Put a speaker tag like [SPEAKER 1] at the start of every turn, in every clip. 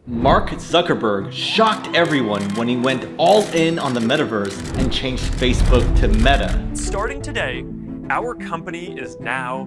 [SPEAKER 1] Mark Zuckerberg shocked everyone when he went all in on the metaverse and changed Facebook to Meta.
[SPEAKER 2] Starting today, our company is now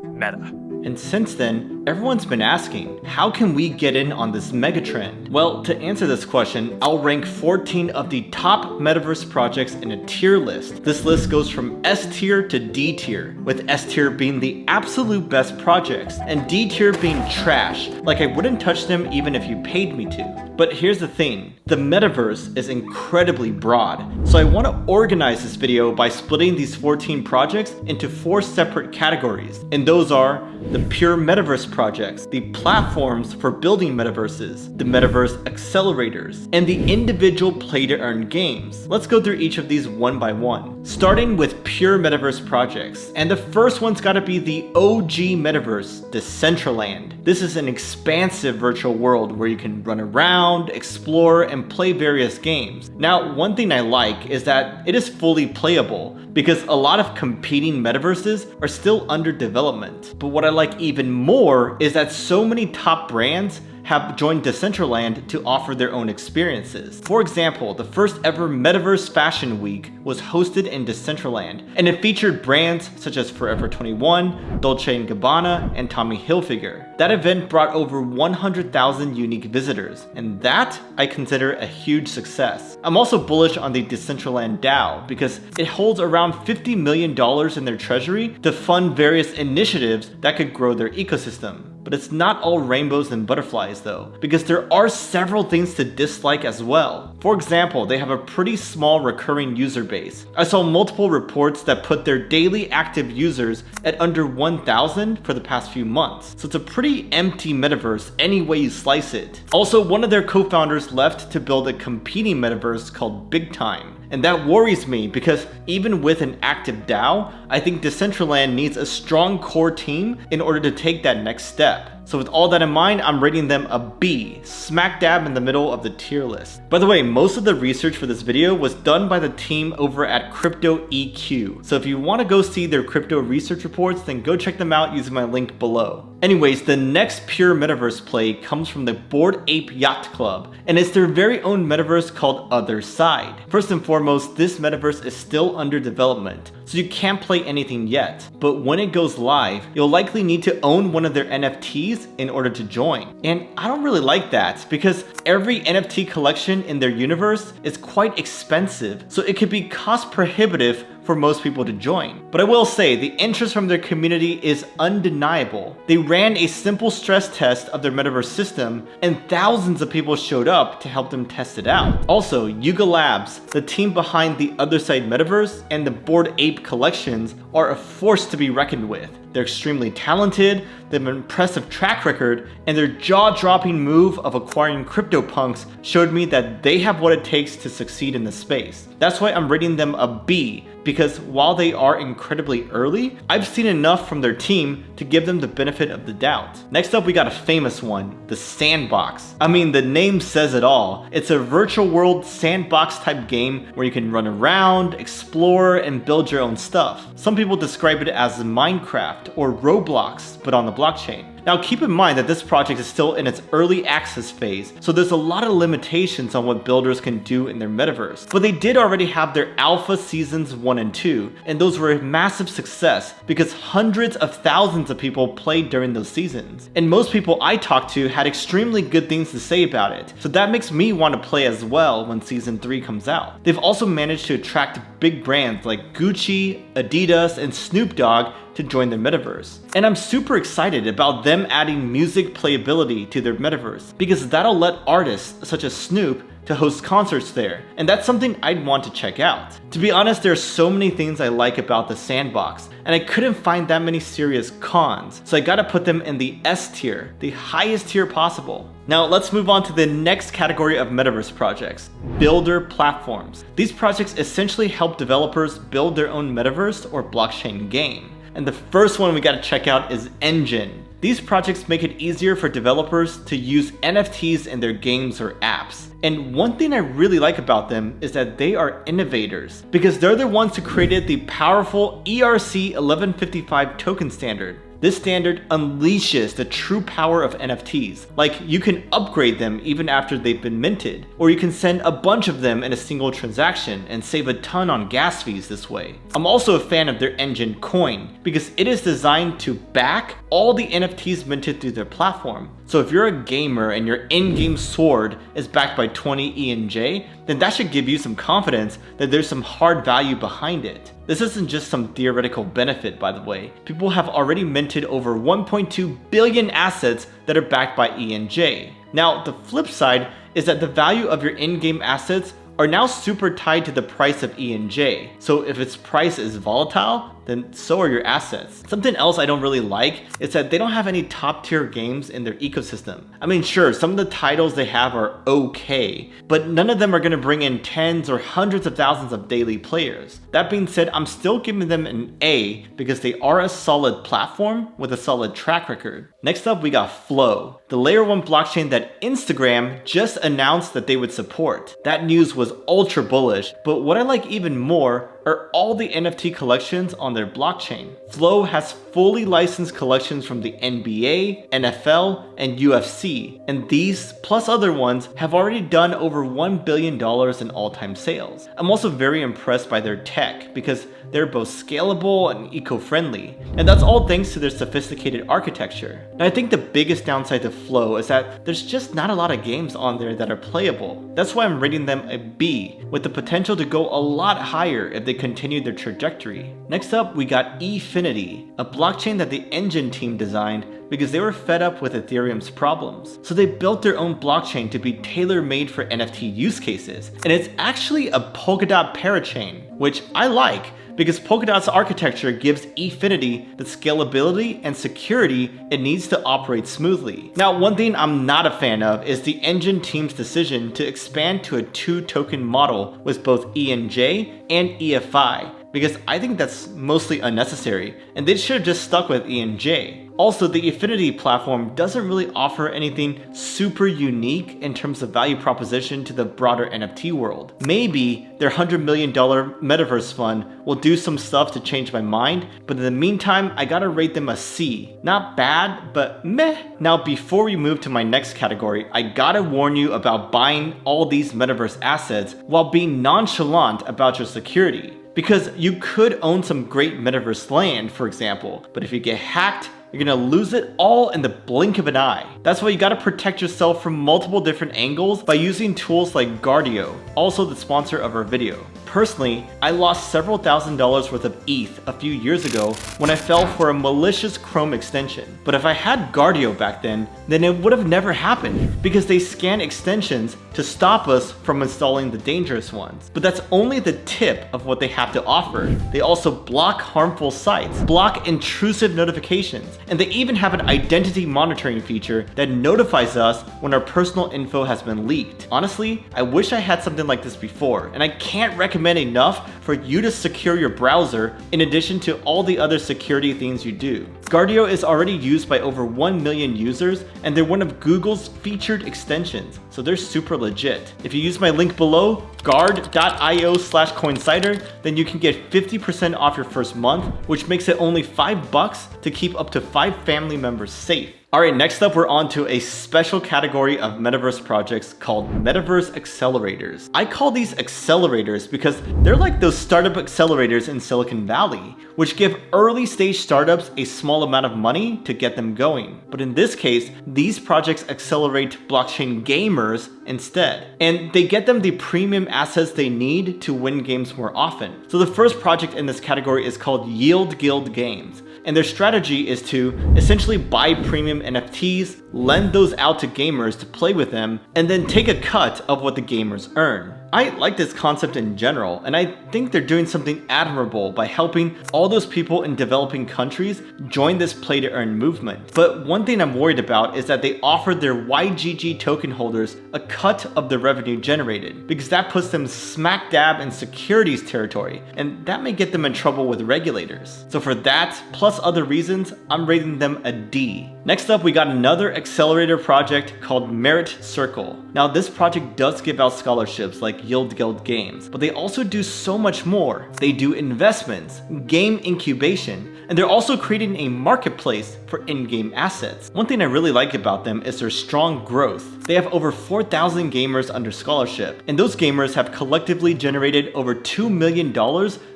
[SPEAKER 2] Meta.
[SPEAKER 1] And since then, everyone's been asking, how can we get in on this megatrend? Well, to answer this question, I'll rank 14 of the top metaverse projects in a tier list. This list goes from S tier to D tier, with S tier being the absolute best projects, and D tier being trash, like I wouldn't touch them even if you paid me to. But here's the thing, the metaverse is incredibly broad, so I want to organize this video by splitting these 14 projects into 4 separate categories, and those are the pure metaverse projects, the platforms for building metaverses, the Metaverse Accelerators, and the individual play-to-earn games. Let's go through each of these one by one, starting with pure metaverse projects. And the first one's gotta be the OG metaverse, Decentraland. This is an expansive virtual world where you can run around, explore, and play various games. Now, one thing I like is that it is fully playable, because a lot of competing metaverses are still under development. But what I like even more is that so many top brands have joined Decentraland to offer their own experiences. For example, the first ever Metaverse Fashion Week was hosted in Decentraland, and it featured brands such as Forever 21, Dolce & Gabbana, and Tommy Hilfiger. That event brought over 100,000 unique visitors, and that I consider a huge success. I'm also bullish on the Decentraland DAO because it holds around $50 million in their treasury to fund various initiatives that could grow their ecosystem. But it's not all rainbows and butterflies though, because there are several things to dislike as well. For example, they have a pretty small recurring user base. I saw multiple reports that put their daily active users at under 1,000 for the past few months. So it's a pretty empty metaverse any way you slice it. Also, one of their co-founders left to build a competing metaverse called Big Time. And that worries me because even with an active DAO, I think Decentraland needs a strong core team in order to take that next step. So with all that in mind, I'm rating them a B, smack dab in the middle of the tier list. By the way, most of the research for this video was done by the team over at Crypto EQ. So if you want to go see their crypto research reports, then go check them out using my link below. Anyways, the next pure metaverse play comes from the Bored Ape Yacht Club, and it's their very own metaverse called Otherside. First and foremost, this metaverse is still under development, so you can't play anything yet. But when it goes live, you'll likely need to own one of their NFTs in order to join. And I don't really like that because every NFT collection in their universe is quite expensive, so it could be cost prohibitive for most people to join. But I will say, the interest from their community is undeniable. They ran a simple stress test of their metaverse system, and thousands of people showed up to help them test it out. Also, Yuga Labs, the team behind the Otherside metaverse and the Bored Ape collections, are a force to be reckoned with. They're extremely talented, they have an impressive track record, and their jaw-dropping move of acquiring CryptoPunks showed me that they have what it takes to succeed in this space. That's why I'm rating them a B, because while they are incredibly early, I've seen enough from their team to give them the benefit of the doubt. Next up, we got a famous one, the Sandbox. I mean, the name says it all. It's a virtual world sandbox type game where you can run around, explore, and build your own stuff. Some people describe it as Minecraft or Roblox, but on the blockchain. Now keep in mind that this project is still in its early access phase, so there's a lot of limitations on what builders can do in their metaverse. But they did already have their alpha seasons 1 and 2, and those were a massive success because hundreds of thousands of people played during those seasons. And most people I talked to had extremely good things to say about it, so that makes me want to play as well when season 3 comes out. They've also managed to attract big brands like Gucci, Adidas, and Snoop Dogg to join their metaverse. And I'm super excited about them adding music playability to their metaverse because that'll let artists such as Snoop to host concerts there, and that's something I'd want to check out. To be honest, there are so many things I like about the Sandbox, and I couldn't find that many serious cons, so I gotta put them in the S tier, the highest tier possible. Now let's move on to the next category of metaverse projects, builder platforms. These projects essentially help developers build their own metaverse or blockchain game. And the first one we gotta check out is Enjin. These projects make it easier for developers to use NFTs in their games or apps. And one thing I really like about them is that they are innovators, because they're the ones who created the powerful ERC 1155 token standard. This standard unleashes the true power of NFTs. Like, you can upgrade them even after they've been minted, or you can send a bunch of them in a single transaction and save a ton on gas fees this way. I'm also a fan of their Enjin coin because it is designed to back all the NFTs minted through their platform. So if you're a gamer and your in-game sword is backed by 20 ENJ, then that should give you some confidence that there's some hard value behind it. This isn't just some theoretical benefit, by the way. People have already minted over 1.2 billion assets that are backed by ENJ. Now, the flip side is that the value of your in-game assets are now super tied to the price of ENJ. So if its price is volatile, then so are your assets. Something else I don't really like is that they don't have any top tier games in their ecosystem. I mean, sure, some of the titles they have are okay, but none of them are gonna bring in tens or hundreds of thousands of daily players. That being said, I'm still giving them an A because they are a solid platform with a solid track record. Next up, we got Flow, the layer 1 blockchain that Instagram just announced that they would support. That news was ultra bullish, but what I like even more are all the NFT collections on their blockchain. Flow has fully licensed collections from the NBA, NFL, and UFC, and these, plus other ones, have already done over $1 billion in all-time sales. I'm also very impressed by their tech because they're both scalable and eco-friendly, and that's all thanks to their sophisticated architecture. Now, I think the biggest downside to Flow is that there's just not a lot of games on there that are playable. That's why I'm rating them a B, with the potential to go a lot higher if they continue their trajectory. Next up, we got Efinity, a blockchain that the Enjin team designed because they were fed up with Ethereum's problems. So they built their own blockchain to be tailor-made for NFT use cases. And it's actually a Polkadot parachain, which I like because Polkadot's architecture gives Efinity the scalability and security it needs to operate smoothly. Now, one thing I'm not a fan of is the Enjin team's decision to expand to a 2-token model with both ENJ and EFI, because I think that's mostly unnecessary, and they should have just stuck with ENJ. Also, the Efinity platform doesn't really offer anything super unique in terms of value proposition to the broader NFT world. Maybe their $100 million Metaverse fund will do some stuff to change my mind, but in the meantime, I gotta rate them a C. Not bad, but meh. Now, before we move to my next category, I gotta warn you about buying all these Metaverse assets while being nonchalant about your security. Because you could own some great Metaverse land, for example, but if you get hacked, you're gonna lose it all in the blink of an eye. That's why you gotta protect yourself from multiple different angles by using tools like Guardio, also the sponsor of our video. Personally, I lost several $1,000s worth of ETH a few years ago when I fell for a malicious Chrome extension. But if I had Guardio back then it would have never happened because they scan extensions to stop us from installing the dangerous ones. But that's only the tip of what they have to offer. They also block harmful sites, block intrusive notifications, and they even have an identity monitoring feature that notifies us when our personal info has been leaked. Honestly, I wish I had something like this before, and I can't recommend enough for you to secure your browser in addition to all the other security things you do. Guardio is already used by over 1 million users, and they're one of Google's featured extensions, so they're super legit. If you use my link below, guard.io/coinsider, then you can get 50% off your first month, which makes it only $5 to keep up to 5 family members safe. Alright, next up we're on to a special category of Metaverse projects called Metaverse Accelerators. I call these accelerators because they're like those startup accelerators in Silicon Valley, which give early stage startups a small amount of money to get them going. But in this case, these projects accelerate blockchain gamers instead, and they get them the premium assets they need to win games more often. So the first project in this category is called Yield Guild Games. And their strategy is to essentially buy premium NFTs, lend those out to gamers to play with them, and then take a cut of what the gamers earn. I like this concept in general, and I think they're doing something admirable by helping all those people in developing countries join this play-to-earn movement. But one thing I'm worried about is that they offer their YGG token holders a cut of the revenue generated, because that puts them smack dab in securities territory, and that may get them in trouble with regulators. So for that, plus other reasons, I'm rating them a D. Next up, we got another accelerator project called Merit Circle. Now, this project does give out scholarships like Yield Guild Games, but they also do so much more. They do investments, game incubation, and they're also creating a marketplace for in-game assets. One thing I really like about them is their strong growth. They have over 4,000 gamers under scholarship, and those gamers have collectively generated over $2 million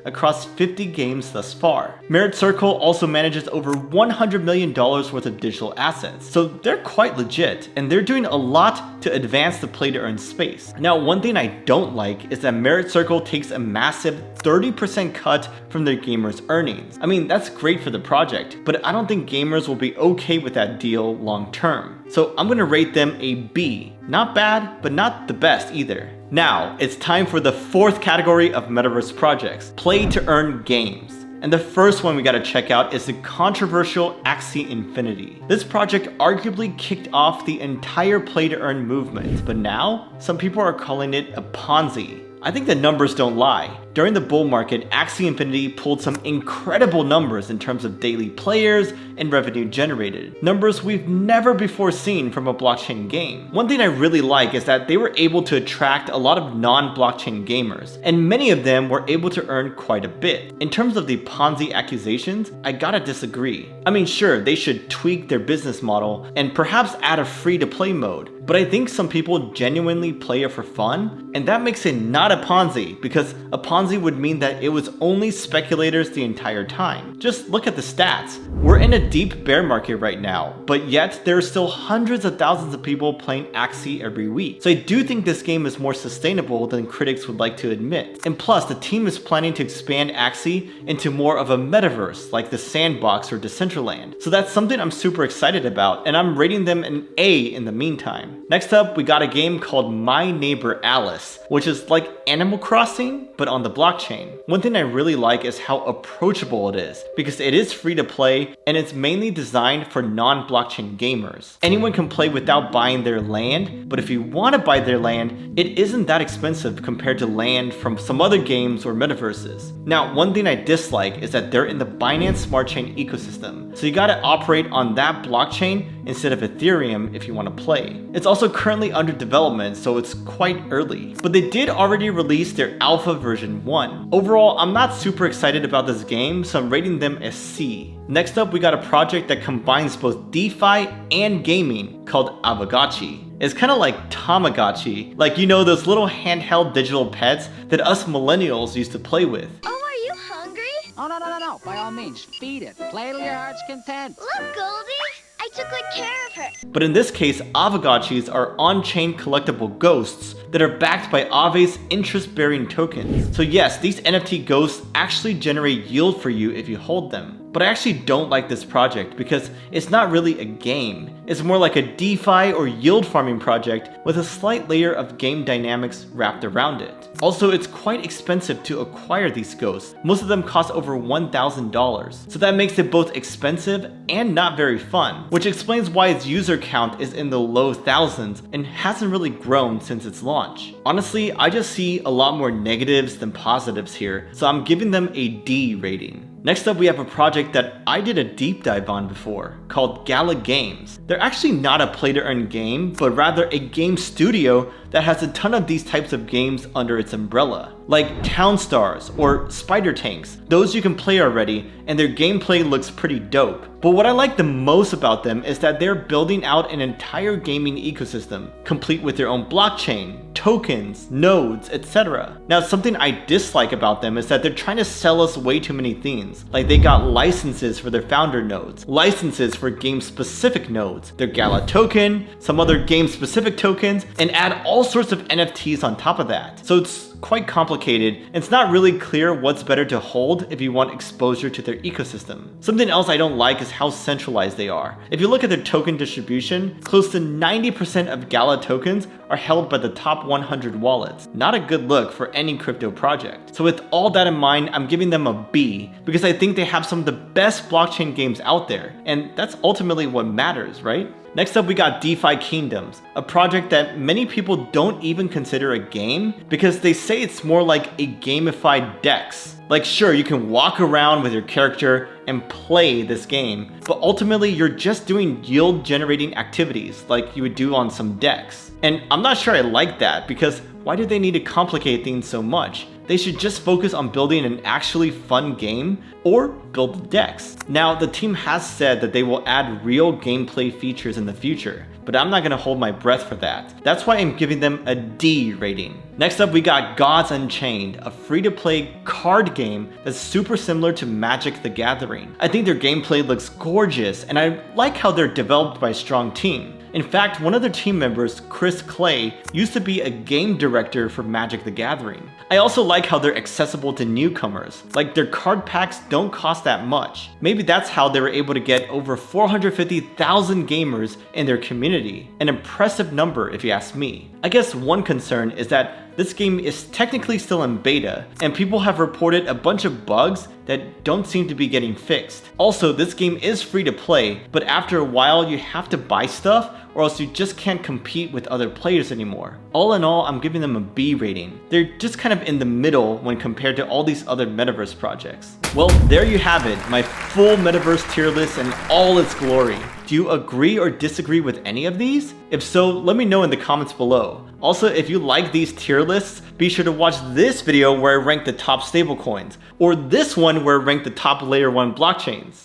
[SPEAKER 1] across 50 games thus far. Merit Circle also manages over $100 million worth of digital assets, so they're quite legit, and they're doing a lot to advance the play-to-earn space. Now, one thing I don't like is that Merit Circle takes a massive 30% cut from their gamers' earnings. I mean, that's great for the project, but I don't think gamers will be okay with that deal long term. So I'm gonna rate them a B. Not bad, but not the best either. Now, it's time for the fourth category of Metaverse projects, play-to-earn games. And the first one we gotta check out is the controversial Axie Infinity. This project arguably kicked off the entire play-to-earn movement, but now some people are calling it a Ponzi. I think the numbers don't lie. During the bull market, Axie Infinity pulled some incredible numbers in terms of daily players and revenue generated. Numbers we've never before seen from a blockchain game. One thing I really like is that they were able to attract a lot of non-blockchain gamers, and many of them were able to earn quite a bit. In terms of the Ponzi accusations, I gotta disagree. I mean, sure, they should tweak their business model and perhaps add a free-to-play mode, but I think some people genuinely play it for fun, and that makes it not a Ponzi, because a Ponzi would mean that it was only speculators the entire time. Just look at the stats. We're in a deep bear market right now, but yet there are still hundreds of thousands of people playing Axie every week. So I do think this game is more sustainable than critics would like to admit. And plus, the team is planning to expand Axie into more of a metaverse like the Sandbox or Decentraland. So that's something I'm super excited about, and I'm rating them an A in the meantime. Next up, we got a game called My Neighbor Alice, which is like Animal Crossing, but on the blockchain. One thing I really like is how approachable it is, because it is free to play and it's mainly designed for non-blockchain gamers. Anyone can play without buying their land, but if you want to buy their land, it isn't that expensive compared to land from some other games or metaverses. Now, one thing I dislike is that they're in the Binance Smart Chain ecosystem, so you gotta operate on that blockchain instead of Ethereum if you want to play. It's also currently under development, so it's quite early, but they did already release their alpha version 1. Overall, I'm not super excited about this game, so I'm rating them a C. Next up, we got a project that combines both DeFi and gaming called Aavegotchi. It's kind of like Tamagotchi, like, you know, those little handheld digital pets that us millennials used to play with.
[SPEAKER 3] Oh, are you hungry?
[SPEAKER 4] Oh, no. By all means, feed it. Play till your heart's content.
[SPEAKER 3] Look, Goldie. I took good care of her.
[SPEAKER 1] But in this case, Aavegotchis are on-chain collectible ghosts that are backed by Aave's interest-bearing tokens. So yes, these NFT ghosts actually generate yield for you if you hold them. But I actually don't like this project because it's not really a game. It's more like a DeFi or yield farming project with a slight layer of game dynamics wrapped around it. Also, it's quite expensive to acquire these ghosts. Most of them cost over $1,000. So that makes it both expensive and not very fun, which explains why its user count is in the low thousands and hasn't really grown since its launch. Honestly, I just see a lot more negatives than positives here, so I'm giving them a D rating. Next up, we have a project that I did a deep dive on before, called Gala Games. They're actually not a play-to-earn game, but rather a game studio that has a ton of these types of games under its umbrella, like Town Stars or Spider Tanks. Those you can play already, and their gameplay looks pretty dope. But what I like the most about them is that they're building out an entire gaming ecosystem, complete with their own blockchain, tokens, nodes, etc. Now, something I dislike about them is that they're trying to sell us way too many things. Like, they got licenses for their founder nodes, licenses for game-specific nodes, their Gala token, some other game-specific tokens, and add all sorts of NFTs on top of that. So it's quite complicated, and it's not really clear what's better to hold if you want exposure to their ecosystem. Something else I don't like is how centralized they are. If you look at their token distribution, close to 90% of Gala tokens are held by the top 100 wallets. Not a good look for any crypto project. So with all that in mind, I'm giving them a B, because I think they have some of the best blockchain games out there, and that's ultimately what matters, right? Next up, we got DeFi Kingdoms, a project that many people don't even consider a game because they say it's more like a gamified DEX. Like sure, you can walk around with your character and play this game, but ultimately you're just doing yield generating activities like you would do on some DEX. And I'm not sure I like that because why do they need to complicate things so much? They should just focus on building an actually fun game or build the DEX. Now, the team has said that they will add real gameplay features in the future, but I'm not gonna hold my breath for that. That's why I'm giving them a D rating. Next up, we got Gods Unchained, a free-to-play card game that's super similar to Magic the Gathering. I think their gameplay looks gorgeous, and I like how they're developed by a strong team. In fact, one of their team members, Chris Clay, used to be a game director for Magic the Gathering. I also like how they're accessible to newcomers, like their card packs don't cost that much. Maybe that's how they were able to get over 450,000 gamers in their community, an impressive number if you ask me. I guess one concern is that this game is technically still in beta, and people have reported a bunch of bugs that don't seem to be getting fixed. Also, this game is free to play, but after a while you have to buy stuff or else you just can't compete with other players anymore. All in all, I'm giving them a B rating. They're just kind of in the middle when compared to all these other Metaverse projects. Well, there you have it, my full Metaverse tier list in all its glory. Do you agree or disagree with any of these? If so, let me know in the comments below. Also, if you like these tier lists, be sure to watch this video where I rank the top stablecoins, or this one where I rank the top layer 1 blockchains.